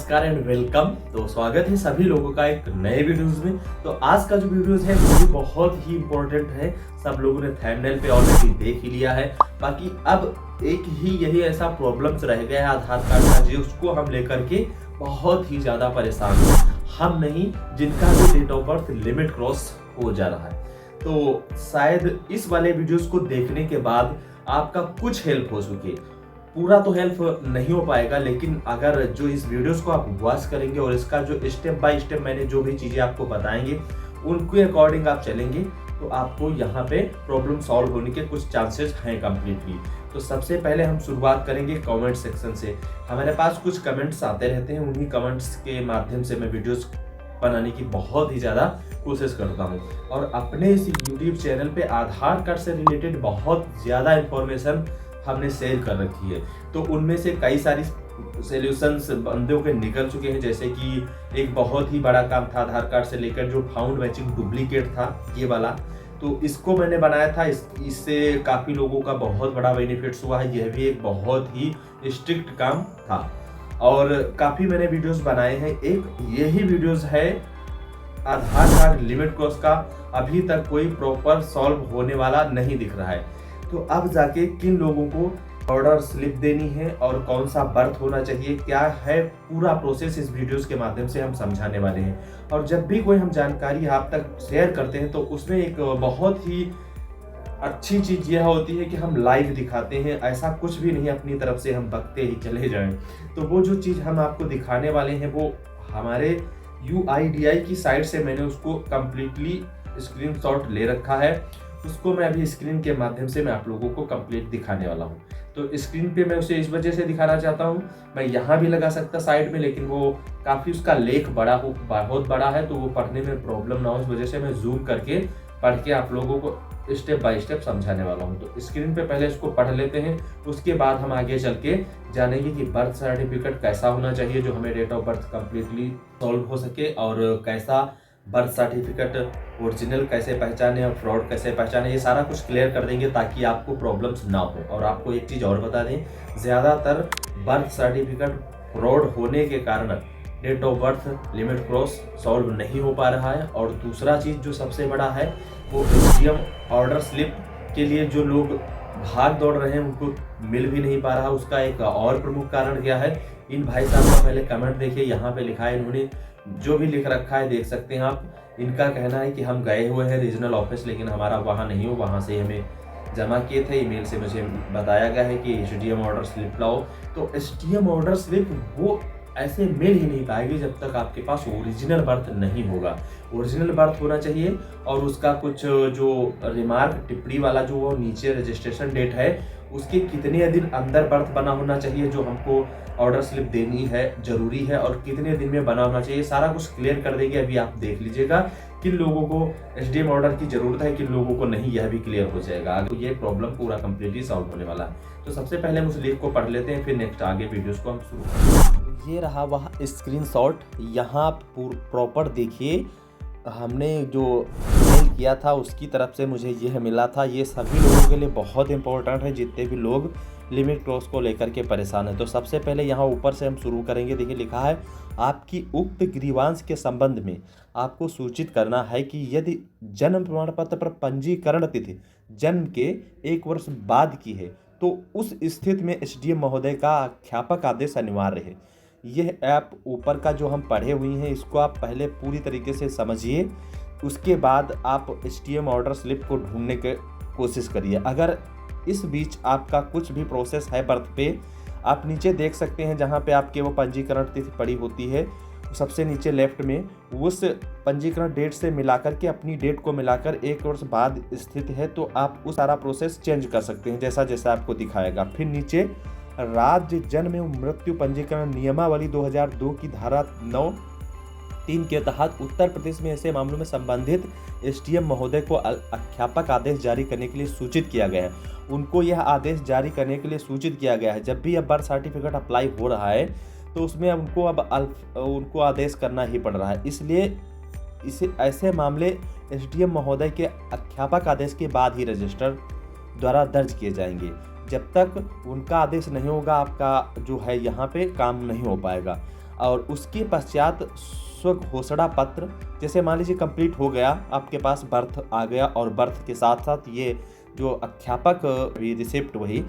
नमस्कार and welcome. तो स्वागत है सभी लोगों का एक नए वीडियोस में। तो आज का जो वीडियोस है वो भी बहुत ही इम्पोर्टेंट है। सब लोगों ने थंबनेल पे ऑलरेडी देख ही लिया है। बाकी अब एक ही यही ऐसा प्रॉब्लम्स रह गया है आधार कार्ड का, जिसको हम लेकर के बहुत ही ज्यादा परेशान हैं। हम नहीं, जिनका भी date of birth limit cross हो जा रहा है। तो शायद इस वाले वीडियोस को देखने के बाद आपका कुछ हेल्प हो सके। पूरा तो हेल्प नहीं हो पाएगा, लेकिन अगर जो इस वीडियोस को आप वॉच करेंगे और इसका जो स्टेप बाय स्टेप मैंने जो भी चीज़ें आपको बताएंगे उनके अकॉर्डिंग आप चलेंगे तो आपको यहाँ पे प्रॉब्लम सॉल्व होने के कुछ चांसेस हैं कम्प्लीटली। तो सबसे पहले हम शुरुआत करेंगे कमेंट सेक्शन से। हमारे पास कुछ कमेंट्स आते रहते हैं, उन्हीं कमेंट्स के माध्यम से मैं वीडियोस बनाने की बहुत ही ज़्यादा कोशिश करता हूँ। और अपने इस यूट्यूब चैनल पे आधार कार्ड से रिलेटेड बहुत ज़्यादा इंफॉर्मेशन हमने शेयर कर रखी है। तो उनमें से कई सारी सॉल्यूशंस बंदों के निकल चुके हैं। जैसे कि एक बहुत ही बड़ा काम था आधार कार्ड से लेकर जो फाउंड मैचिंग डुप्लीकेट था ये वाला, तो इसको मैंने बनाया था। इससे काफ़ी लोगों का बहुत बड़ा बेनिफिट्स हुआ है। यह भी एक बहुत ही स्ट्रिक्ट काम था और काफ़ी मैंने वीडियोस बनाए हैं। एक यही वीडियोस है आधार कार्ड लिमिट क्रॉस का, अभी तक कोई प्रॉपर सॉल्व होने वाला नहीं दिख रहा है। तो अब जाके किन लोगों को ऑर्डर स्लिप देनी है और कौन सा बर्थ होना चाहिए, क्या है पूरा प्रोसेस इस वीडियोस के माध्यम से हम समझाने वाले हैं। और जब भी कोई हम जानकारी आप तक शेयर करते हैं तो उसमें एक बहुत ही अच्छी चीज़ यह होती है कि हम लाइव दिखाते हैं। ऐसा कुछ भी नहीं अपनी तरफ से हम बकते ही चले जाएं। तो वो जो चीज़ हम आपको दिखाने वाले हैं वो हमारे UIDAI की साइट से मैंने उसको कम्प्लीटली स्क्रीनशॉट ले रखा है। उसको मैं अभी स्क्रीन के माध्यम से मैं आप लोगों को कंप्लीट दिखाने वाला हूँ। तो स्क्रीन पे मैं उसे इस वजह से दिखाना चाहता हूँ, मैं यहाँ भी लगा सकता साइड में, लेकिन वो काफ़ी उसका लेख बहुत बड़ा है तो वो पढ़ने में प्रॉब्लम ना हो, इस वजह से मैं जूम करके पढ़ के आप लोगों को स्टेप बाय स्टेप समझाने वाला हूँ। तो स्क्रीन पे पहले इसको पढ़ लेते हैं, उसके बाद हम आगे चल के जानेंगे कि बर्थ सर्टिफिकेट कैसा होना चाहिए जो हमें date of birth completely solve हो सके, और कैसा बर्थ सर्टिफिकेट ओरिजिनल कैसे पहचाने और फ्रॉड कैसे पहचाने, ये सारा कुछ क्लियर कर देंगे ताकि आपको प्रॉब्लम्स ना हो। और आपको एक चीज़ और बता दें, ज़्यादातर बर्थ सर्टिफिकेट फ्रॉड होने के कारण date of birth limit cross solve नहीं हो पा रहा है। और दूसरा चीज़ जो सबसे बड़ा है वो SDM ऑर्डर स्लिप के लिए जो लोग भाग दौड़ रहे हैं उनको मिल भी नहीं पा रहा। उसका एक और प्रमुख कारण क्या है, इन भाई साहब का पहले कमेंट देखिए, यहाँ पे लिखा है, इन्होंने जो भी लिख रखा है देख सकते हैं आप। इनका कहना है कि हम गए हुए हैं रीजनल ऑफिस, लेकिन हमारा वहाँ नहीं हो, वहाँ से हमें जमा किए थे, ईमेल से मुझे बताया गया है कि SDM ऑर्डर स्लिप लाओ। तो SDM ऑर्डर स्लिप वो ऐसे मिल ही नहीं पाएगी जब तक आपके पास ओरिजिनल बर्थ नहीं होगा। ओरिजिनल बर्थ होना चाहिए और उसका कुछ जो रिमार्क टिप्पणी वाला जो वो नीचे रजिस्ट्रेशन डेट है उसके कितने दिन अंदर बर्थ बना होना चाहिए जो हमको ऑर्डर स्लिप देनी है जरूरी है, और कितने दिन में बना होना चाहिए, सारा कुछ क्लियर कर देंगे। अभी आप देख लीजिएगा किन लोगों को SDM ऑर्डर की जरूरत है, किन लोगों को नहीं, यह भी क्लियर हो जाएगा। तो ये प्रॉब्लम पूरा कम्प्लीटली सॉल्व होने वाला है। तो सबसे पहले हम उस लेख को पढ़ लेते हैं, फिर नेक्स्ट आगे वीडियोस को हम शुरू करेंगे। ये रहा वह स्क्रीनशॉट, यहाँ प्रॉपर देखिए। हमने जो मेल किया था उसकी तरफ से मुझे यह मिला था। ये सभी लोगों के लिए बहुत इंपॉर्टेंट है जितने भी लोग लिमिट क्रॉस को लेकर के परेशान है। तो सबसे पहले यहाँ ऊपर से हम शुरू करेंगे। देखिए लिखा है, आपकी उक्त ग्रीवांश के संबंध में आपको सूचित करना है कि यदि जन्म प्रमाण पत्र पर पंजीकरण तिथि जन्म के 1 वर्ष बाद की है तो उस स्थिति में SDM महोदय का अध्यापक आदेश अनिवार्य है। यह ऐप ऊपर का जो हम पढ़े हुए हैं इसको आप पहले पूरी तरीके से समझिए, उसके बाद आप SDM ऑर्डर स्लिप को ढूंढने की कोशिश करिए। अगर इस बीच आपका कुछ भी प्रोसेस है बर्थ पे, आप नीचे देख सकते हैं जहाँ पे आपके वो पंजीकरण तिथि पड़ी होती है, सबसे नीचे लेफ्ट में उस पंजीकरण डेट से मिलाकर के अपनी डेट को मिलाकर 1 वर्ष बाद स्थित है तो आप उस सारा प्रोसेस चेंज कर सकते हैं जैसा जैसा आपको दिखाएगा। फिर नीचे राज्य जन्म एवं मृत्यु पंजीकरण नियमावली 2002 की धारा 9(3) के तहत उत्तर प्रदेश में ऐसे मामलों में संबंधित SDM महोदय को अध्यापक आदेश जारी करने के लिए सूचित किया गया है। उनको यह आदेश जारी करने के लिए सूचित किया गया है। जब भी अब बर्थ सर्टिफिकेट अप्लाई हो रहा है तो उसमें उनको आदेश करना ही पड़ रहा है। इसलिए इसे ऐसे मामले SDM महोदय के अध्यापक आदेश के बाद ही रजिस्टर द्वारा दर्ज किए जाएंगे। जब तक उनका आदेश नहीं होगा आपका जो है यहाँ पे काम नहीं हो पाएगा। और उसके पश्चात स्वघोषणा पत्र, जैसे मान लीजिए कंप्लीट हो गया, आपके पास बर्थ आ गया और बर्थ के साथ साथ ये जो अध्यापक रिसिप्ट वही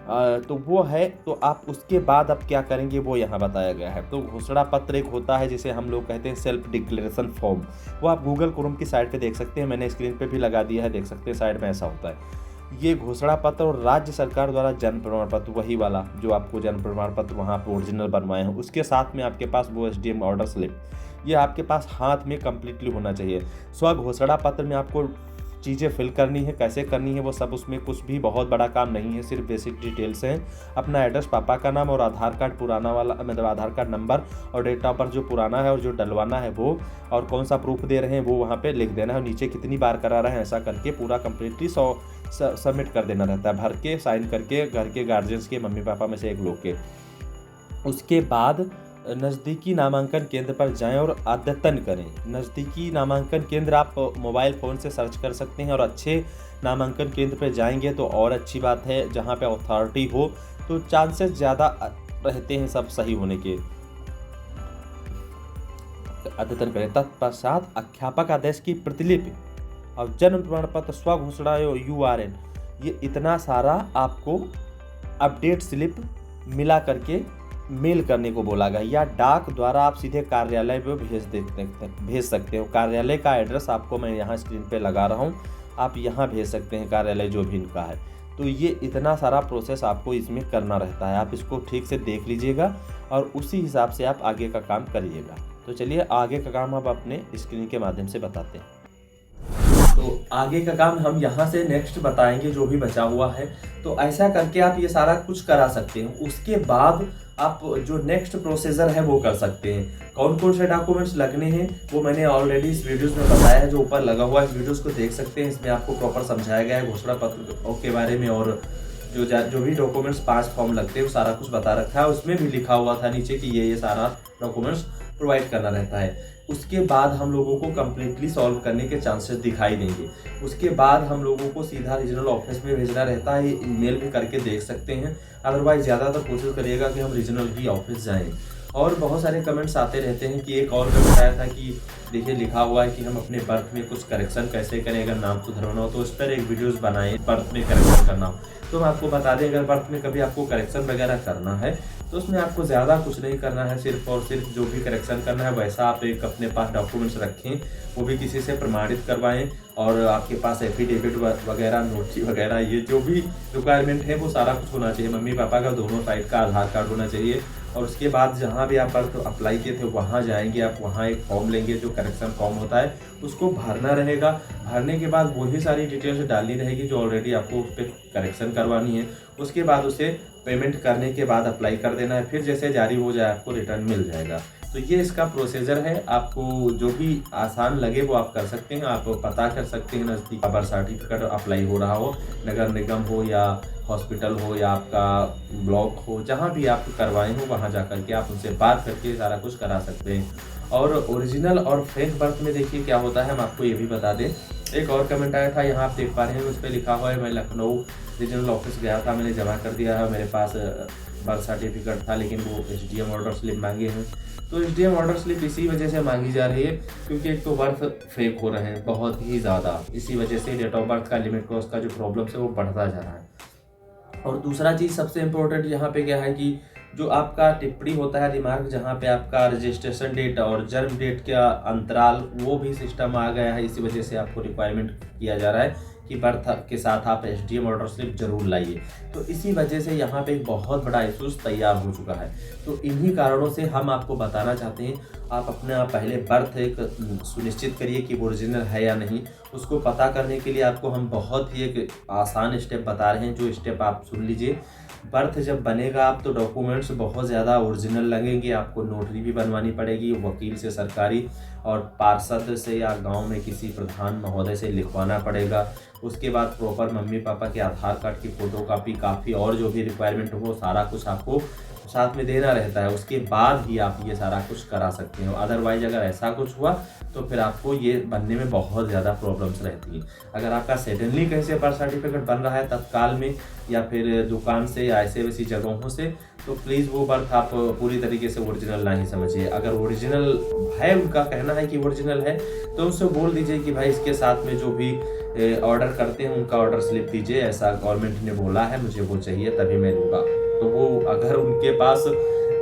तो वो है, तो आप उसके बाद आप क्या करेंगे वो यहाँ बताया गया है। तो घोषणा पत्र एक होता है जिसे हम लोग कहते हैं सेल्फ डिक्लेरेशन फॉर्म, वो आप गूगल क्रोम की साइट पे देख सकते हैं, मैंने स्क्रीन पे भी लगा दिया है, देख सकते हैं साइड में ऐसा होता है। ये घोषणा पत्र और राज्य सरकार द्वारा जन्म प्रमाण पत्र, वही वाला जो आपको जन्म प्रमाण पत्र वहाँ पर ओरिजिनल बनवाए हैं, उसके साथ में आपके पास वो SDM ऑर्डर स्लिप, ये आपके पास हाथ में कम्प्लीटली होना चाहिए। स्वघोषणा पत्र में आपको चीज़ें फिल करनी है, कैसे करनी है वो सब, उसमें कुछ भी बहुत बड़ा काम नहीं है, सिर्फ बेसिक डिटेल्स हैं। अपना एड्रेस, पापा का नाम और आधार कार्ड पुराना वाला, मतलब आधार कार्ड नंबर और डेट ऑफ बर्थ जो पुराना है और जो डलवाना है वो, और कौन सा प्रूफ दे रहे हैं वो वहाँ पे लिख देना है, और नीचे कितनी बार करा रहे हैं, ऐसा करके पूरा कम्प्लीटली सबमिट कर देना रहता है, भर के साइन करके घर के गार्जियंस के, मम्मी पापा में से एक लोग के। उसके बाद नज़दीकी नामांकन केंद्र पर जाएं और अद्यतन करें। नज़दीकी नामांकन केंद्र आप मोबाइल फ़ोन से सर्च कर सकते हैं, और अच्छे नामांकन केंद्र पर जाएंगे तो और अच्छी बात है, जहां पे अथॉरिटी हो तो चांसेस ज़्यादा रहते हैं सब सही होने के। अद्यतन करें। तत्पश्चात अध्यापक आदेश की प्रतिलिपि और जन्म प्रमाण पत्र, स्वघोषणा URN, ये इतना सारा आपको अपडेट स्लिप मिला करके मेल करने को बोला गया, या डाक द्वारा आप सीधे कार्यालय पे भेज सकते हो। कार्यालय का एड्रेस आपको मैं यहाँ स्क्रीन पे लगा रहा हूँ, आप यहाँ भेज सकते हैं, कार्यालय जो भी इनका है। तो ये इतना सारा प्रोसेस आपको इसमें करना रहता है, आप इसको ठीक से देख लीजिएगा और उसी हिसाब से आप आगे का काम करिएगा। तो चलिए आगे का काम आप अपने स्क्रीन के माध्यम से बताते हैं। तो आगे का काम हम यहाँ से नेक्स्ट बताएंगे जो भी बचा हुआ है। तो ऐसा करके आप ये सारा कुछ करा सकते हैं। उसके बाद आप जो नेक्स्ट प्रोसीजर है वो कर सकते हैं। कौन कौन से डॉक्यूमेंट्स लगने हैं वो मैंने ऑलरेडी इस वीडियोस में बताया है, जो ऊपर लगा हुआ है, इस वीडियोस को देख सकते हैं। इसमें आपको प्रॉपर समझाया गया है घोषणा पत्र के बारे में, और जो भी डॉक्यूमेंट्स 5 फॉर्म लगते हैं वो सारा कुछ बता रखा है। उसमें भी लिखा हुआ था नीचे कि ये सारा डॉक्यूमेंट्स प्रोवाइड करना रहता है। उसके बाद हम लोगों को कम्प्लीटली सॉल्व करने के चांसेस दिखाई देंगे। उसके बाद हम लोगों को सीधा रीजनल ऑफिस में भेजना रहता है, ईमेल भी करके देख सकते हैं। अदरवाइज ज़्यादातर कोशिश करिएगा कि हम रीजनल ही ऑफिस जाएं। और बहुत सारे कमेंट्स आते रहते हैं कि एक और कमेंट आया था कि देखिए लिखा हुआ है कि हम अपने बर्थ में कुछ करेक्शन कैसे करें, अगर नाम सुधरवाना हो तो उस पर एक वीडियोस बनाएं, बर्थ में करेक्शन करना हो। तो हम आपको बता दें, अगर बर्थ में कभी आपको करेक्शन वगैरह करना है तो उसमें आपको ज़्यादा कुछ नहीं करना है, सिर्फ और सिर्फ जो भी करेक्शन करना है वैसा आप एक अपने पास डॉक्यूमेंट्स रखें, वो भी किसी से प्रमाणित करवाएं, और आपके पास एफिडेविट वगैरह, नोटरी वगैरह, ये जो भी रिक्वायरमेंट है वो सारा कुछ होना चाहिए। मम्मी पापा का दोनों साइड का आधार कार्ड होना चाहिए। और उसके बाद जहाँ भी आप बर्थ अप्लाई किए थे वहाँ जाएंगे, आप वहाँ एक फॉर्म लेंगे जो करेक्शन फॉर्म होता है, उसको भरना रहेगा। भरने के बाद वही सारी डिटेल्स डालनी रहेगी जो ऑलरेडी आपको उस पर करेक्शन करवानी है। उसके बाद उसे पेमेंट करने के बाद अप्लाई कर देना है, फिर जैसे जारी हो जाए आपको रिटर्न मिल जाएगा। तो ये इसका प्रोसीजर है। आपको जो भी आसान लगे वो आप कर सकते हैं। आप पता कर सकते हैं नज़दीक बर्थ सर्टिफिकेट अप्लाई हो रहा हो, नगर निगम हो या हॉस्पिटल हो या आपका ब्लॉक हो, जहाँ भी आप करवाए हो वहाँ जा कर के आप उनसे बात करके सारा कुछ करा सकते हैं। और ओरिजिनल और फेक बर्थ में देखिए क्या होता है, हम आपको ये भी बता दें। एक और कमेंट आया था, यहाँ आप देख पा रहे हैं, उस पर लिखा हुआ है मैं लखनऊ रीजनल ऑफिस गया था, मैंने जमा कर दिया है, मेरे पास बर्थ सर्टिफिकेट था, लेकिन वो SDM ऑर्डर स्लिप मांगे हैं। तो SDM ऑर्डर स्लिप इसी वजह से मांगी जा रही है क्योंकि एक तो बर्थ फेक हो रहे हैं बहुत ही ज़्यादा, इसी वजह से डेट ऑफ बर्थ का लिमिट क्रॉस का जो प्रॉब्लम्स है वो बढ़ता जा रहा है। और दूसरा चीज़ सबसे इम्पोर्टेंट यहाँ पे क्या है कि जो आपका टिप्पणी होता है रिमार्क, जहाँ पे आपका रजिस्ट्रेशन डेट और जन्म डेट का अंतराल, वो भी सिस्टम आ गया है। इसी वजह से आपको रिक्वायरमेंट किया जा रहा है कि बर्थ के साथ आप SDM ऑर्डर स्लिप जरूर लाइए। तो इसी वजह से यहाँ पे एक बहुत बड़ा इशूज़ तैयार हो चुका है। तो इन्हीं कारणों से हम आपको बताना चाहते हैं, आप अपना पहले बर्थ एक सुनिश्चित करिए कि वो ओरिजिनल है या नहीं। उसको पता करने के लिए आपको हम बहुत ही एक आसान स्टेप बता रहे हैं, जो स्टेप आप सुन लीजिए। बर्थ जब बनेगा आप तो डॉक्यूमेंट्स बहुत ज़्यादा ओरिजिनल लगेंगे, आपको नोटरी भी बनवानी पड़ेगी, वकील से सरकारी और पार्षद से या गांव में किसी प्रधान महोदय से लिखवाना पड़ेगा। उसके बाद प्रॉपर मम्मी पापा के आधार कार्ड की फ़ोटोकॉपी, काफ़ी और जो भी रिक्वायरमेंट हो सारा कुछ आपको साथ में देना रहता है। उसके बाद ही आप ये सारा कुछ करा सकते हो। अदरवाइज अगर ऐसा कुछ हुआ तो फिर आपको ये बनने में बहुत ज़्यादा प्रॉब्लम्स रहती हैं। अगर आपका सडनली कहीं से बर्थ सर्टिफिकेट बन रहा है तत्काल में, या फिर दुकान से या ऐसे वैसी जगहों से, तो प्लीज़ वो बर्थ आप पूरी तरीके से ओरिजिनल ना ही समझिए। अगर ओरिजिनल है, उनका कहना है कि ओरिजिनल है, तो उनसे बोल दीजिए कि भाई इसके साथ में जो भी ऑर्डर करते हैं उनका ऑर्डर स्लिप दीजिए, ऐसा गवर्नमेंट ने बोला है, मुझे वो चाहिए तभी मैं लूँगा। तो वो अगर उनके पास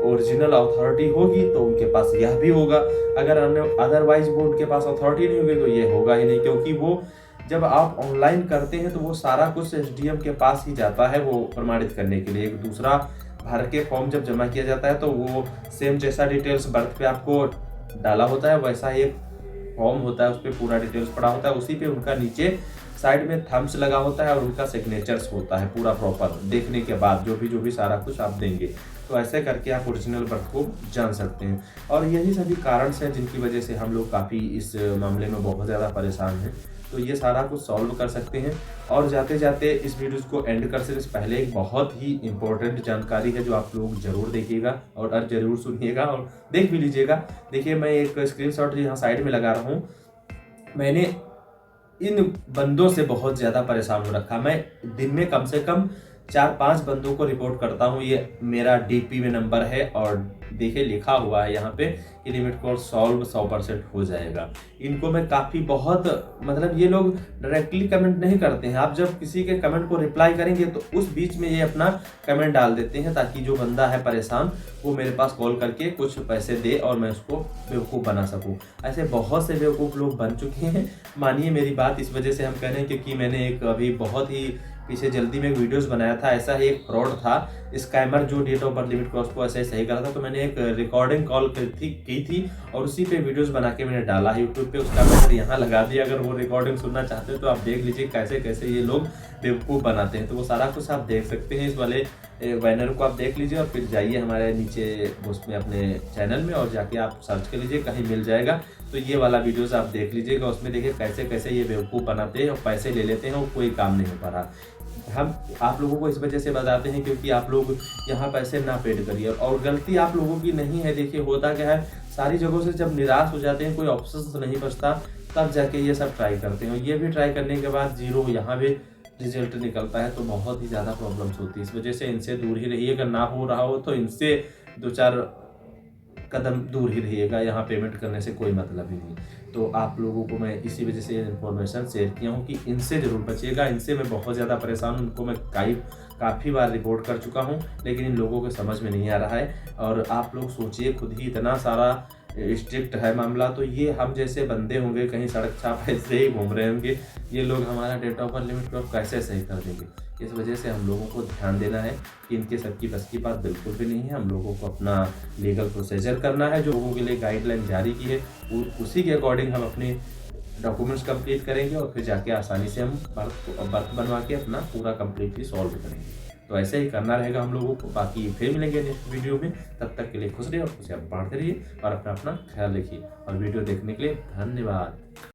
ओरिजिनल अथॉरिटी होगी तो उनके पास यह भी होगा, अगर अदरवाइज वो उनके पास अथॉरिटी नहीं होगी तो ये होगा ही नहीं, क्योंकि वो जब आप ऑनलाइन करते हैं तो वो सारा कुछ एसडीएम के पास ही जाता है वो प्रमाणित करने के लिए। एक दूसरा भर के फॉर्म जब जमा किया जाता है तो वो सेम जैसा डिटेल्स बर्थ पे आपको डाला होता है वैसा एक फॉर्म होता है, उस पर पूरा डिटेल्स पड़ा होता है, उसी पे उनका नीचे साइड में थम्स लगा होता है और उनका सिग्नेचर्स होता है पूरा प्रॉपर, देखने के बाद जो भी सारा कुछ आप देंगे। तो ऐसे करके आप ओरिजिनल बर्थ को जान सकते हैं। और यही सभी कारण हैं जिनकी वजह से हम लोग काफ़ी इस मामले में बहुत ज़्यादा परेशान हैं। तो ये सारा कुछ सॉल्व कर सकते हैं। और जाते जाते इस वीडियोस को एंड करने से पहले एक बहुत ही इम्पोर्टेंट जानकारी है जो आप लोग ज़रूर देखिएगा और ज़रूर सुनिएगा और देख भी लीजिएगा। देखिए, मैं एक स्क्रीनशॉट यहाँ साइड में लगा रहा हूँ। मैंने इन बंदों से बहुत ज़्यादा परेशान हो रखा। मैं दिन में कम से कम 4-5 बंदों को रिपोर्ट करता हूँ। ये मेरा डीपी में नंबर है और देखिए लिखा हुआ है यहाँ पे कि लिमिट कोड सॉल्व 100% हो जाएगा। इनको मैं काफ़ी बहुत मतलब ये लोग डायरेक्टली कमेंट नहीं करते हैं। आप जब किसी के कमेंट को रिप्लाई करेंगे तो उस बीच में ये अपना कमेंट डाल देते हैं ताकि जो बंदा है परेशान वो मेरे पास कॉल करके कुछ पैसे दे और मैं उसको बेवकूफ़ बना सकूँ। ऐसे बहुत से बेवकूफ़ लोग बन चुके हैं, मानिए मेरी बात। इस वजह से हम कह रहे हैं क्योंकि मैंने एक अभी बहुत ही पीछे जल्दी में एक वीडियोस बनाया था, ऐसा ही एक फ्रॉड था, स्कैमर जो date of birth limit cross को ऐसे ही सही करा था। तो मैंने एक रिकॉर्डिंग कॉल की थी और उसी पे वीडियोस बना के मैंने डाला है यूट्यूब पे, उसका मैंने यहाँ लगा दिया। अगर वो रिकॉर्डिंग सुनना चाहते हो तो आप देख लीजिए कैसे कैसे ये लोग बेवकूफ़ बनाते हैं। तो वो सारा कुछ आप देख सकते हैं, इस वाले बैनर को आप देख लीजिए और फिर जाइए हमारे नीचे उसमें अपने चैनल में और जाके आप सर्च कर लीजिए, कहीं मिल जाएगा। तो ये वाला वीडियोस आप देख लीजिएगा, उसमें देखिए कैसे कैसे ये बेवकूफ़ बनाते हैं और पैसे ले लेते हैं और कोई काम नहीं हो पा रहा। हम आप लोगों को इस वजह से बताते हैं क्योंकि आप लोग यहाँ पैसे ना पेड करिए और गलती आप लोगों की नहीं है। देखिए होता क्या है, सारी जगहों से जब निराश हो जाते हैं, कोई ऑप्शन नहीं बचता, तब जाके ये सब ट्राई करते हैं। ये भी ट्राई करने के बाद जीरो यहाँ भी रिजल्ट निकलता है, तो बहुत ही ज़्यादा प्रॉब्लम्स होती है। इस वजह से इनसे दूर ही रहिए। अगर ना हो रहा हो तो इनसे 2-4 कदम दूर ही रहिएगा, यहाँ पेमेंट करने से कोई मतलब ही नहीं। तो आप लोगों को मैं इसी वजह से इन्फॉर्मेशन शेयर किया हूँ कि इनसे ज़रूर बचिएगा। इनसे मैं बहुत ज़्यादा परेशान हूँ, उनको मैं काफ़ी बार रिपोर्ट कर चुका हूँ, लेकिन इन लोगों को समझ में नहीं आ रहा है। और आप लोग सोचिए, खुद ही इतना सारा स्ट्रिक्ट है मामला, तो ये हम जैसे बंदे होंगे कहीं सड़क छाप ऐसे ही घूम रहे होंगे, ये लोग हमारा डेट ऑफ बर्थ लिमिट को कैसे सही कर देंगे। इस वजह से हम लोगों को ध्यान देना है कि इनके सबकी बस की बात बिल्कुल भी नहीं है। हम लोगों को अपना लीगल प्रोसीजर करना है, जो लोगों के लिए गाइडलाइन जारी की है उसी के अकॉर्डिंग हम अपने डॉक्यूमेंट्स कंप्लीट करेंगे और फिर जाके आसानी से हम बर्थ बनवा के अपना पूरा कंप्लीटली सॉल्व करेंगे। तो ऐसे ही करना रहेगा हम लोगों को। बाकी फिर मिलेंगे नेक्स्ट वीडियो में, तब तक के लिए खुश रहिए और खुशियाँ बांटते रहिए और अपना ख्याल रखिए। और वीडियो देखने के लिए धन्यवाद।